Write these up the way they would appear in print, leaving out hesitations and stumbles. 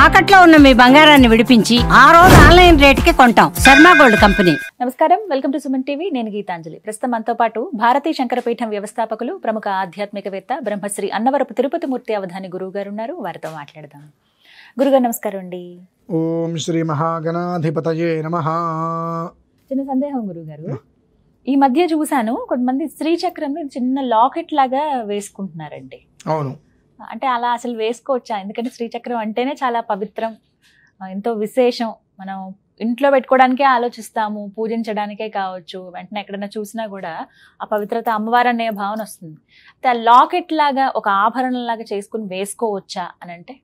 తాకట్లో ఉన్న మీ బంగారాన్ని విడిపించి ఆ రోజు ఆన్లైన్ రేటుకి కొంటాం. Sharma gold company. నమస్కారం, వెల్కమ్ టు సుమన్ టీవీ. నేను గీతాంజలి. ప్రస్తుతం మనతో పాటు భారతీ శంకరపీఠం వ్యవస్థాపకులు, ప్రముఖ ఆధ్యాత్మికవేత్త, బ్రహ్మశ్రీ అన్నవరపు తిరుపతి మూర్తి అవధాని గురువు గారు ఉన్నారు. వారితో మాట్లాడదాం. గురుగారు నమస్కారం అండి. ఓం శ్రీ మహాగణాధిపతయే నమః. చిన్న సందేహం గురుగారు, ఈ మధ్య చూసాను కొంతమంది శ్రీచక్రం చిన్న లాకెట్ లాగా వేసుకుంటున్నారండి. అవును, అంటే అలా అసలు వేసుకోవచ్చా? ఎందుకంటే శ్రీచక్రం అంటేనే చాలా పవిత్రం, ఎంతో విశేషం. మనం ఇంట్లో పెట్టుకోవడానికే ఆలోచిస్తాము, పూజించడానికే కావచ్చు, వెంటనే ఎక్కడైనా చూసినా కూడా ఆ పవిత్రత అమ్మవారు అనే భావన వస్తుంది. ఆ లాకెట్ లాగా ఒక ఆభరణం లాగా చేసుకుని వేసుకోవచ్చా అని అంటే?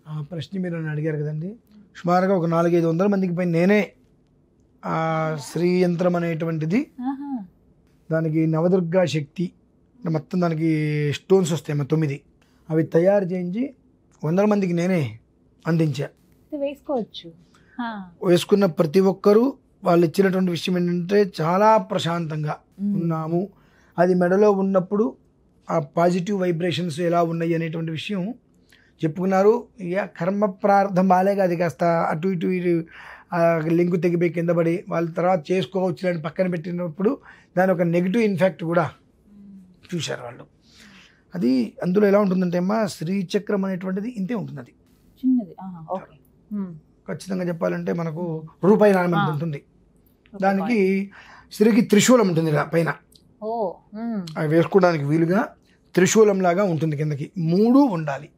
ఆ ప్రశ్న మీరు నన్ను అడిగారు కదండి. సుమారుగా ఒక 400-500 మందికి పైన నేనే ఆ శ్రీ యంత్రం అనేటువంటిది, దానికి నవదుర్గా శక్తి మొత్తం దానికి స్టోన్స్ వస్తాయి 9, అవి తయారు చేయించి 100 మందికి నేనే అందించా. వేసుకోవచ్చు. వేసుకున్న ప్రతి ఒక్కరూ వాళ్ళు ఇచ్చినటువంటి విషయం ఏంటంటే చాలా ప్రశాంతంగా ఉన్నాము. అది మెడలో ఉన్నప్పుడు ఆ పాజిటివ్ వైబ్రేషన్స్ ఎలా ఉన్నాయి అనేటువంటి విషయం చెప్పుకున్నారు. ఇక కర్మ ప్రార్థం బాలేగా అది కాస్త అటు ఇటు లింకు తెగిపోయి కింద పడి వాళ్ళ తర్వాత చేసుకోవచ్చు అని పక్కన పెట్టినప్పుడు దాని ఒక నెగిటివ్ ఇంపాక్ట్ కూడా చూశారు వాళ్ళు. అది అందులో ఎలా ఉంటుందంటే అమ్మా, శ్రీచక్రం అనేటువంటిది ఇంతే ఉంటుంది. అది చిన్నది, ఖచ్చితంగా చెప్పాలంటే మనకు రూపాయి నాణ్యం ఉంటుంది. దానికి శ్రీకి త్రిశూలం ఉంటుంది ఇలా పైన, అవి వేసుకోవడానికి వీలుగా త్రిశూలం లాగా ఉంటుంది. కిందకి 3 ఉండాలి.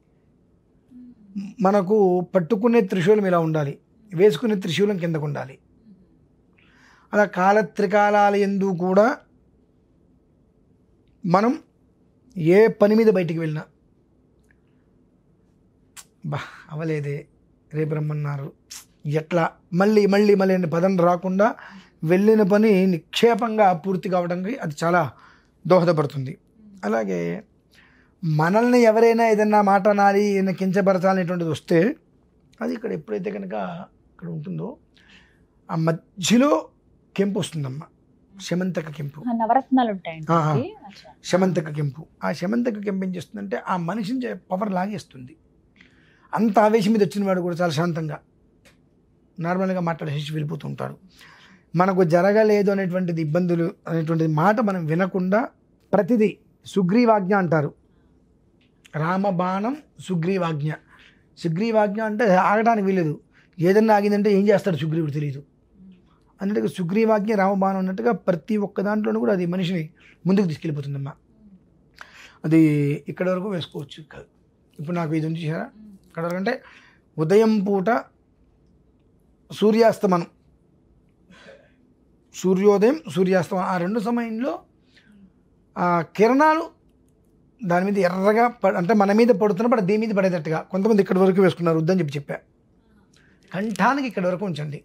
మనకు పట్టుకునే త్రిశూలం ఇలా ఉండాలి, వేసుకునే త్రిశూలం కిందకు ఉండాలి. అలా కాలత్రికాలాల యందు కూడా మనం ఏ పని మీద బయటికి వెళ్ళినా అవలేదే రేపు రమ్మన్నారు ఎట్లా మళ్ళీ మళ్ళీ మళ్ళీ అనే పదం రాకుండా వెళ్ళిన పని నిక్షేపంగా పూర్తి కావడానికి అది చాలా దోహదపడుతుంది. అలాగే మనల్ని ఎవరైనా ఏదన్నా మాట అనాలి, ఏదైనా కించపరచాలనేటువంటిది వస్తే అది ఇక్కడ ఎప్పుడైతే కనుక ఇక్కడ ఉంటుందో ఆ మధ్యలో కెంపు వస్తుందమ్మా, శమంతక కెంపు. నవరత్నాలు ఉంటాయండి. శమంతక కెంపు. ఆ శమంతక కెంపు ఏం చేస్తుందంటే ఆ మనిషిని పవర్ లాగేస్తుంది. అంత ఆవేశం మీద వచ్చిన వాడు కూడా చాలా శాంతంగా నార్మల్గా మాట్లాడేసి వెళ్ళిపోతూ ఉంటాడు. మనకు జరగలేదు అనేటువంటిది, ఇబ్బందులు అనేటువంటిది మాట మనం వినకుండా ప్రతిదీ సుగ్రీవాజ్ఞ అంటారు. రామబాణం సుగ్రీవాజ్ఞ. సుగ్రీవాజ్ఞ అంటే ఆగడానికి వీలేదు. ఏదన్నా ఆగిందంటే ఏం చేస్తాడు సుగ్రీవుడు తెలియదు అన్నట్టుగా సుగ్రీవాజ్ఞ రామబాణం అన్నట్టుగా ప్రతి ఒక్క దాంట్లోనూ కూడా అది మనిషిని ముందుకు తీసుకెళ్ళిపోతుందమ్మా. అది ఇక్కడ వరకు వేసుకోవచ్చు. ఇప్పుడు నాకు ఇది ఉంది చూసారా, ఇక్కడ వరకు అంటే ఉదయం పూట సూర్యాస్తమనం, సూర్యోదయం సూర్యాస్తమనం, ఆ 2 సమయంలో ఆ కిరణాలు దాని మీద ఎర్రగా అంటే మన మీద పడుతున్నప్పుడు దేని మీద పడేటట్టుగా కొంతమంది ఇక్కడ వరకు వేసుకున్నారు, వద్దని చెప్పా. కంఠానికి ఇక్కడ వరకు ఉంచండి.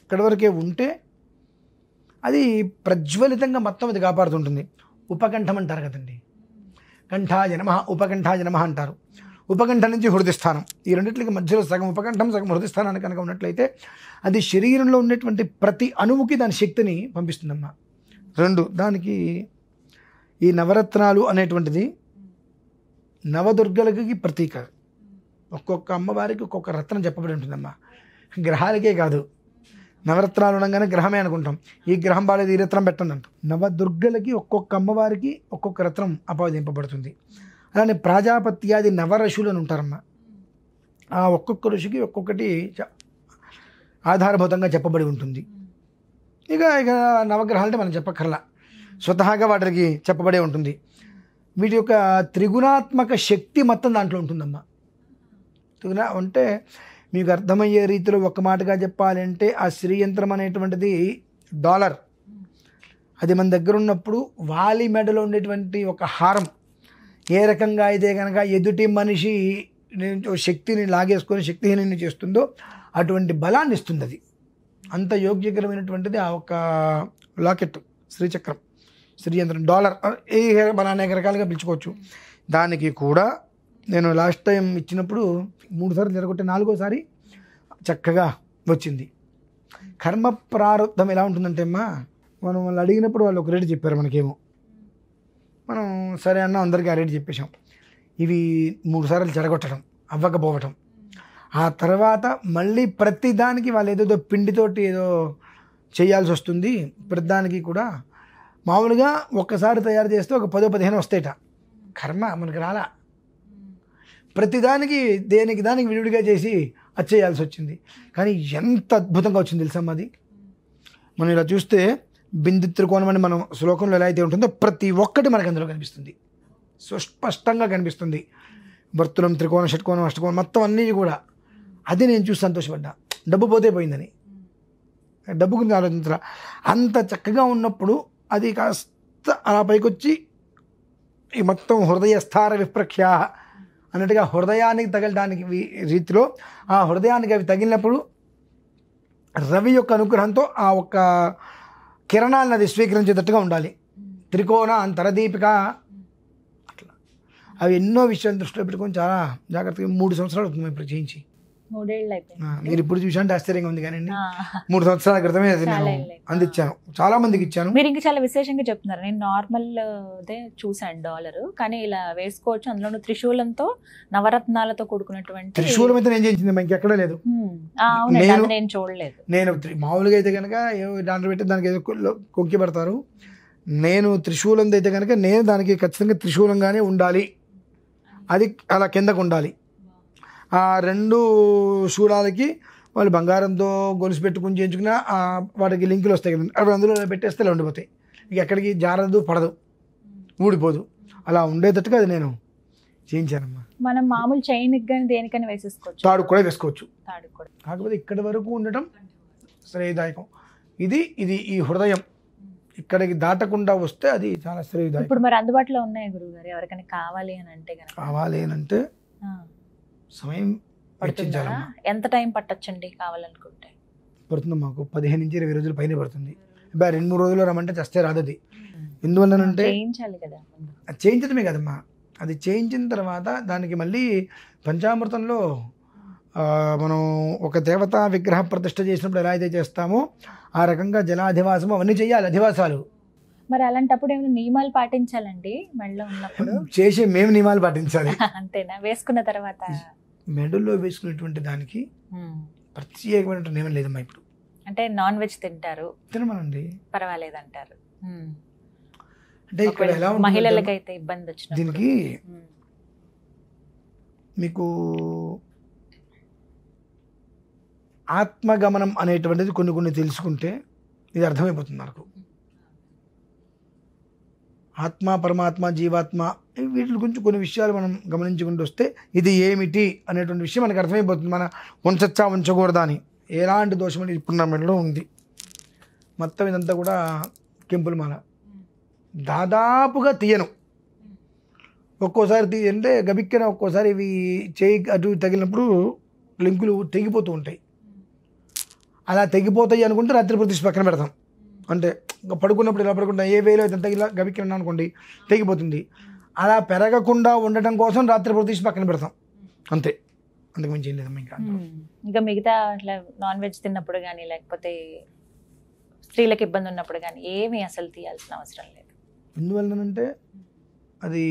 ఇక్కడ వరకే ఉంటే అది ప్రజ్వలితంగా మొత్తం అది కాపాడుతుంటుంది. ఉపకంఠం అంటారు కదండి, కంఠాయ నమః ఉపకంఠాయ నమః అంటారు. ఉపకంఠం నుంచి హృదయస్థానం, ఈ రెండింటికి మధ్యలో సగం ఉపకంఠం సగం హృదయస్థానానికి కనుక ఉన్నట్లయితే అది శరీరంలో ఉన్నటువంటి ప్రతి అణువుకి దాని శక్తిని పంపిస్తుందమ్మా. 2 దానికి ఈ నవరత్నాలు అనేటువంటిది నవదుర్గలకి ప్రతీక. ఒక్కొక్క అమ్మవారికి ఒక్కొక్క రత్నం చెప్పబడి ఉంటుందమ్మా. గ్రహాలకే కాదు, నవరత్నాలు ఉండగానే గ్రహమే అనుకుంటాం, ఈ గ్రహం బాలేదు ఈ రత్నం పెట్టండి అంటాం. నవదుర్గలకి ఒక్కొక్క అమ్మవారికి ఒక్కొక్క రత్నం ఆపాదింపబడుతుంది. అలానే ప్రాజాపత్యాది నవఋషులు అని ఉంటారమ్మా. ఆ ఒక్కొక్క ఋషికి ఒక్కొక్కటి ఆధారభూతంగా చెప్పబడి ఉంటుంది. ఇక నవగ్రహాలు అంటే మనం చెప్పక్కర్లా, స్వతహాగా వాటికి చెప్పబడే ఉంటుంది. వీటి యొక్క త్రిగుణాత్మక శక్తి మొత్తం దాంట్లో ఉంటుందమ్మా. అంటే మీకు అర్థమయ్యే రీతిలో ఒక మాటగా చెప్పాలంటే ఆ శ్రీయంత్రం అనేటువంటిది $. అది మన దగ్గర ఉన్నప్పుడు వాలి మెడలో ఉండేటువంటి ఒక హారం ఏ రకంగా అయితే కనుక ఎదుటి మనిషి శక్తిని లాగేసుకొని శక్తిహీనాన్ని చేస్తుందో అటువంటి బలాన్ని ఇస్తుంది. అది అంత యోగ్యకరమైనటువంటిది ఆ ఒక లాకెట్ శ్రీచక్రం, శ్రీయంత్రం. $, మన అనేక రకాలుగా పిలుచుకోవచ్చు. దానికి కూడా నేను లాస్ట్ టైం ఇచ్చినప్పుడు 3 సార్లు జరగొట్టే 4వ సారి చక్కగా వచ్చింది. కర్మ ప్రారంధం ఎలా ఉంటుందంటే అమ్మా, మనం వాళ్ళు అడిగినప్పుడు వాళ్ళు ఒక రేటు చెప్పారు మనకేమో, మనం సరే అన్న అందరికీ ఆ రేటు చెప్పేశాం. ఇవి 3 సార్లు జరగొట్టడం, అవ్వకపోవటం, ఆ తర్వాత మళ్ళీ ప్రతిదానికి వాళ్ళు ఏదేదో పిండితోటి ఏదో చేయాల్సి వస్తుంది. ప్రతిదానికి కూడా మామూలుగా ఒక్కసారి తయారు చేస్తే ఒక 10-15 వస్తాయట. కర్మ మనకి రాలా. ప్రతిదానికి దేనికి దానికి విడివిడిగా చేసి అది చేయాల్సి వచ్చింది. కానీ ఎంత అద్భుతంగా వచ్చింది తెలుసమ్మా అది. మనం ఇలా చూస్తే బిందు త్రికోణం అని మనం శ్లోకంలో ఎలా అయితే ఉంటుందో ప్రతి ఒక్కటి మనకు అందులో కనిపిస్తుంది, సుస్పష్టంగా కనిపిస్తుంది. వర్తులం, త్రికోణం, షట్కోణం, అష్టకోణం మొత్తం అన్నీ కూడా. అది నేను చూసి సంతోషపడ్డా. డబ్బు పోతే పోయిందని, డబ్బు గురించి ఆలోచించరా. అంత చక్కగా ఉన్నప్పుడు అది కాస్త అలా పైకొచ్చి ఈ మొత్తం హృదయస్థార విప్రఖ్యా అన్నట్టుగా హృదయానికి తగలడానికి రీతిలో ఆ హృదయానికి అవి తగిలినప్పుడు రవి యొక్క అనుగ్రహంతో ఆ ఒక్క కిరణాలను అది స్వీకరించేటట్టుగా ఉండాలి. త్రికోణ అంతరదీపిక అట్లా అవి ఎన్నో విషయాలు దృష్టిలో పెట్టుకొని చాలా జాగ్రత్తగా 3 సంవత్సరాలు అవుతుంది ఇప్పుడు చేయించి. 3 ఏళ్ళు అయిపోయింది. మీరు ఇప్పుడు చూసాంటే ఆశ్చర్యంగా ఉంది. కానీ 3 సంవత్సరాల క్రితమే అది నేను అందించాను, చాలా మందికి ఇచ్చాను. మీరు ఇంకా చాలా విశేషంగా చెప్తున్నారు. నేను నార్మల్ అదే చూసాను డాలర్, కానీ ఇలా వేసుకోవచ్చు. అందులో త్రిశూలంతో నవరత్నాలతో కూడుకున్నటువంటి త్రిశూలం అయితే నేను చేయించింది ఇంకెక్కడా లేదు. నేను చూడలేదు. నేను మామూలుగా అయితే కనుక దాంట్లో పెట్టి దానికి ఏదో కొంకి పెడతారు. నేను త్రిశూలం అయితే కనుక నేను దానికి ఖచ్చితంగా త్రిశూలంగానే ఉండాలి, అది అలా కిందకు ఉండాలి. ఆ 2 శూలాలకి వాళ్ళు బంగారంతో గొలుసు పెట్టుకుని చేయించుకున్న వాటికి లింకులు వస్తాయి కదా, అవి అందులో పెట్టేస్తే ఇలా ఉండిపోతాయి. ఇక ఎక్కడికి జారదు, పడదు, ఊడిపోదు. అలా ఉండేటట్టుగా అది నేను చేయించానమ్మా. మనం మామూలు చైన్కి కానీ దేనికైనా వేసేసుకోవచ్చు, తాడు కూడా వేసుకోవచ్చు. తాడు కూడా. కాకపోతే ఇక్కడి వరకు ఉండటం శ్రేయదాయకం. ఇది ఈ హృదయం ఇక్కడికి దాటకుండా వస్తే అది చాలా శ్రేయదాయకం. ఇప్పుడు మరి అందుబాటులో ఉన్నాయి గురువుగారు, ఎవరికైనా కావాలి అని అంటే కనుక? కావాలి అని అంటే సమయం పడుతుందా? ఎంత టైం పట్టొచ్చండి కావాలనుకుంటే? పడుతుంది మాకు 15 నుంచి 20 రోజుల పైన పడుతుంది. 2-3 రోజుల్లో రమ్మంటే చస్తే రాదు అది. ఎందువల్లనంటే చేయించాలి కదా. అది చేయించడమే కదమ్మా, అది చేయించిన తర్వాత దానికి మళ్ళీ పంచామృతంలో మనం ఒక దేవతా విగ్రహ ప్రతిష్ఠ చేసినప్పుడు ఎలా అయితే చేస్తామో ఆ రకంగా జలాధివాసం అవన్నీ చేయాలి, అధివాసాలు. మరి అలాంటప్పుడు ఏమైనా నియమాలు పాటించాలండి మెడలో ఉన్నప్పుడు? చేసే మేము నియమాలు పాటించాలి. అంతేనా? వేసుకున్న తర్వాత మెడల్లో వేసుకునేటువంటి దానికి ప్రత్యేకమైన నియమం లేదమ్మా. ఇప్పుడు అంటే నాన్ వెజ్ తింటారు, తినమనండి, పర్వాలేదంటారు. అంటే ఇక్కడ ఎలా మహిళలకైతే ఇబ్బంది వచ్చిన దీనికి మీకు ఆత్మగమనం అనేటువంటిది కొన్ని తెలుసుకుంటే ఇది అర్థమైపోతుంది మనకు. ఆత్మ, పరమాత్మ, జీవాత్మ వీటి గురించి కొన్ని విషయాలు మనం గమనించుకుంటూ వస్తే ఇది ఏమిటి అనేటువంటి విషయం మనకు అర్థమైపోతుంది. మన ఉంచచ్చా ఉంచకూడదా అని ఎలాంటి దోషం అనేది ఇప్పుడు నా మెడలో ఉంది. మొత్తం ఇదంతా కూడా కెంపుల మాల. దాదాపుగా తీయను, ఒక్కోసారి అంటే గబిక్కిన ఒక్కోసారి ఇవి చేయి అటు తగిలినప్పుడు లింకులు తెగిపోతూ ఉంటాయి. అలా తెగిపోతాయి అనుకుంటే రాత్రి ప్రతిష్ఠ పక్కన పెడతాం. అంటే ఇంకా పడుకున్నప్పుడు ఇలా పడుకుంటాం, ఏ వేలో అయితే తగిలా గబిక్కిన అనుకోండి తెగిపోతుంది. అలా పెరగకుండా ఉండటం కోసం రాత్రి ప్రతిష్ఠ పక్కన పెడతాం, అంతే. అందుకు మించి ఏం లేదమ్మా. ఇంకా మిగతా అట్లా నాన్ వెజ్ తిన్నప్పుడు కానీ లేకపోతే స్త్రీలకు ఇబ్బంది ఉన్నప్పుడు కానీ ఏమీ అసలు తీయాల్సిన అవసరం లేదు. ఎందువల్లనంటే అది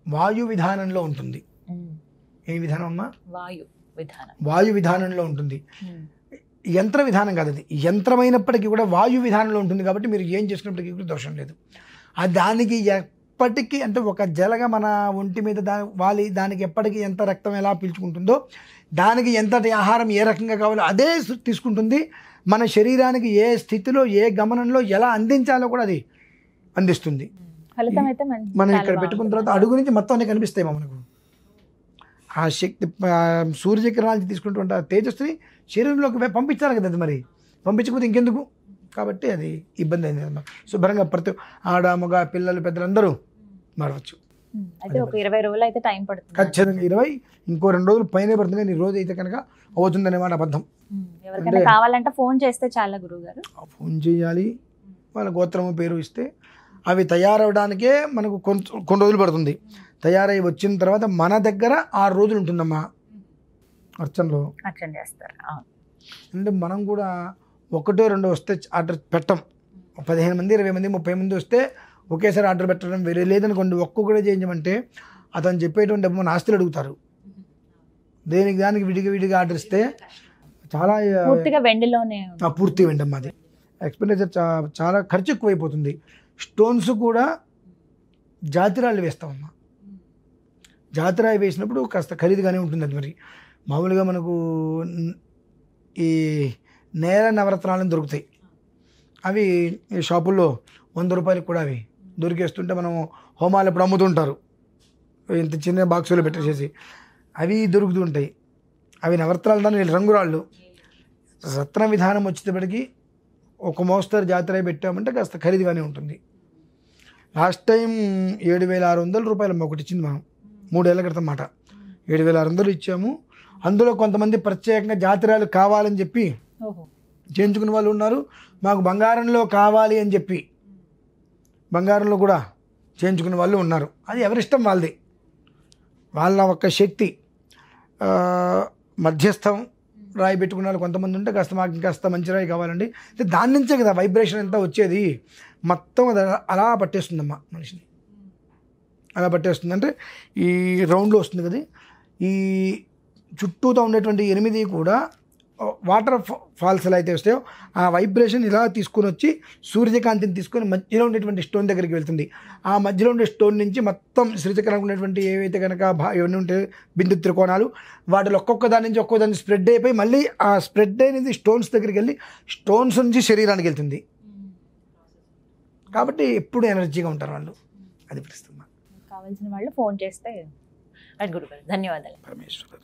వాయు విధానంలో ఉంటుంది. ఏ విధానం అమ్మా? వాయు విధానంలో ఉంటుంది, యంత్ర విధానం కాదు. అది యంత్రమైనప్పటికీ కూడా వాయు విధానంలో ఉంటుంది కాబట్టి మీరు ఏం చేసుకున్నప్పటికీ కూడా దోషం లేదు. అది దానికి ఎప్పటికీ అంటే ఒక జలగా మన ఒంటి మీద వాలి దానికి ఎప్పటికీ ఎంత రక్తం ఎలా పీల్చుకుంటుందో, దానికి ఎంతటి ఆహారం ఏ రకంగా కావాలో అదే తీసుకుంటుంది. మన శరీరానికి ఏ స్థితిలో ఏ గమనంలో ఎలా అందించాలో కూడా అది అందిస్తుంది. మనం ఇక్కడ పెట్టుకున్న తర్వాత అడుగు నుంచి మొత్తం అన్నీ కనిపిస్తాయి మనకు. ఆ శక్తి సూర్యకిరణాల నుంచి తీసుకున్నటువంటి ఆ తేజస్సుని శరీరంలోకి పంపించాలి కదా. అది మరి పంపించకపోతే ఇంకెందుకు? కాబట్టి అది ఇబ్బంది అయింది అన్నమాట. శుభ్రంగా ప్రతి ఆడ మగ పిల్లలు పెద్దలు అందరూ మారవచ్చు. అయితే ఒక 20 రోజులు అయితే టైం పడుతుంది ఖచ్చితంగా. 20 ఇంకో 2 రోజులు పైనే పడుతుంది, కానీ ఈ రోజు అయితే కనుక అవుతుందనే మాట అబద్ధం. ఎవరికైనా కావాలంటే ఫోన్ చేస్తే చాలా గురువుగారు. ఫోన్ చేయాలి, వాళ్ళ గోత్రము పేరు ఇస్తే అవి తయారవడానికే మనకు కొన్ని రోజులు పడుతుంది. తయారై వచ్చిన తర్వాత మన దగ్గర 6 రోజులు ఉంటుందమ్మా అర్చనలో. అర్చన చేస్తారు. అంటే మనం కూడా 1-2 వస్తే ఆర్డర్ పెట్టం. 15 మంది 20 మంది 30 మంది వస్తే ఒకేసారి ఆర్డర్ పెట్టడం వేరే. లేదనుకోండి ఒక్కొక్కడే చేయించమంటే అతను చెప్పేటువంటి మన ఆస్తులు అడుగుతారు. దేనికి దానికి విడిగా ఆర్డర్ ఇస్తే చాలా పూర్తిగా వెండిలోనే పూర్తి వెంటమ్మా. అది ఎక్స్పెండిచర్ చాలా ఖర్చు ఎక్కువైపోతుంది. స్టోన్స్ కూడా జాతిరాళ్ళు వేస్తామమ్మా. జాతిరాయి వేసినప్పుడు కాస్త ఖరీదుగానే ఉంటుంది. అది మరి మామూలుగా మనకు ఈ నేల నవరత్నాలను దొరుకుతాయి, అవి ఈ షాపుల్లో 100 రూపాయలకు కూడా అవి దొరికేస్తుంటే మనం హోమాలు ఎప్పుడు అమ్ముతుంటారు, ఇంత చిన్న బాక్సులో పెట్టేసేసి అవి దొరుకుతుంటాయి. అవి నవరత్నాలు దాని రంగురాళ్ళు. రత్న విధానం వచ్చేటప్పటికి ఒక మోస్తరు జాతర పెట్టామంటే కాస్త ఖరీదుగానే ఉంటుంది. లాస్ట్ టైం 7,600 రూపాయలు ఒకటి ఇచ్చింది మనం, 3 ఏళ్ల క్రితం మాట. 7,600 ఇచ్చాము. అందులో కొంతమంది ప్రత్యేకంగా జాతరాలు కావాలని చెప్పి చేయించుకునే వాళ్ళు ఉన్నారు. మాకు బంగారంలో కావాలి అని చెప్పి బంగారంలో కూడా చేయించుకునే వాళ్ళు ఉన్నారు. అది ఎవరిష్టం వాళ్ళది, వాళ్ళ ఒక్క శక్తి. మధ్యస్థం రాయి పెట్టుకున్న వాళ్ళు కొంతమంది ఉంటే కాస్త మాకు ఇంకాస్త మంచి రాయి కావాలండి, దాని నుంచే కదా వైబ్రేషన్ అంతా వచ్చేది. మొత్తం అది అలా పట్టేస్తుందమ్మా మనిషిని, అలా పట్టేస్తుంది. అంటే ఈ రౌండ్లో వస్తుంది కదా, ఈ చుట్టూతో ఉండేటువంటి 8 కూడా వాటర్ ఫాల్స్ ఎలా అయితే వస్తాయో ఆ వైబ్రేషన్ ఇలా తీసుకొని వచ్చి సూర్యకాంతిని తీసుకొని మధ్యలో ఉండేటువంటి స్టోన్ దగ్గరికి వెళ్తుంది. ఆ మధ్యలో ఉండే స్టోన్ నుంచి మొత్తం శ్రీచక్రానికి ఉన్నటువంటి ఏవైతే కనుక ఇవన్నీ ఉంటే బిందు త్రికోణాలు, వాటిలో ఒక్కొక్క దాని నుంచి ఒక్కొక్క దాన్ని స్ప్రెడ్ అయిపోయి మళ్ళీ ఆ స్ప్రెడ్ అయినది స్టోన్స్ దగ్గరికి వెళ్ళి స్టోన్స్ నుంచి శరీరానికి వెళ్తుంది. కాబట్టి ఎప్పుడు ఎనర్జీగా ఉంటారు వాళ్ళు. అది పరిస్థితి. కావాల్సిన వాళ్ళు ఫోన్ చేస్తే. గురుగారు ధన్యవాదాలు. పరమేశ్వర.